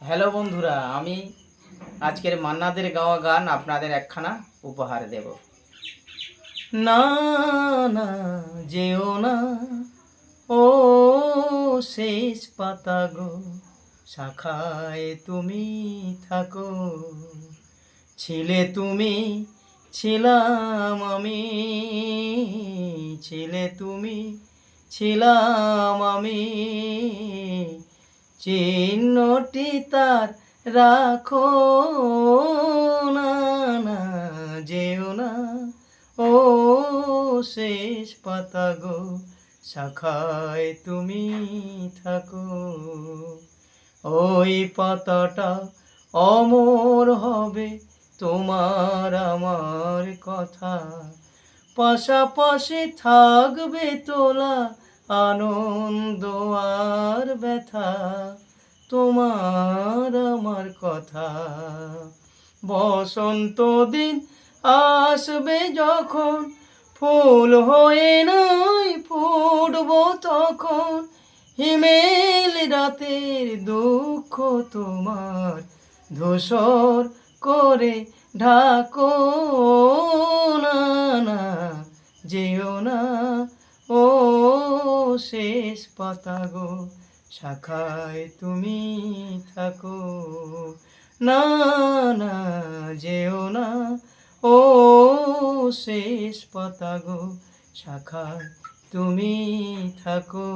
Hello বন্ধুরা, আমি আজকের মান্নাদের গাওয়া গান আপনাদের একখানা উপহার দেব। না না যেও না, ও শেষ পাতা গো, শাখায় তুমি থাকো। ছিলে তুমি, ছিলাম আমি, ছিলে তুমি, ছিলাম আমি, চিহ্নটি তার রাখো না, না যেও না, ও শেষ পাতা গো, শাখায় তুমি থাকো। ওই পাতাটা অমর হবে তোমার আমার কথা, পাশাপাশি থাকবে তোলা আনন্দ আর ব্যথা, তোমার আমার কথা। বসন্ত দিন আসবে যখন, ফুল হয়ে নয় ফুটব তখন, হিমেল রাতের দুঃখ তোমার ধূসর করে ঢাকো না, না যেও না, ও শেষ পাতা গো, শাখায় তুমি থাকো। না না যেও না, ও শেষ পাতা গো, শাখায় তুমি থাকো।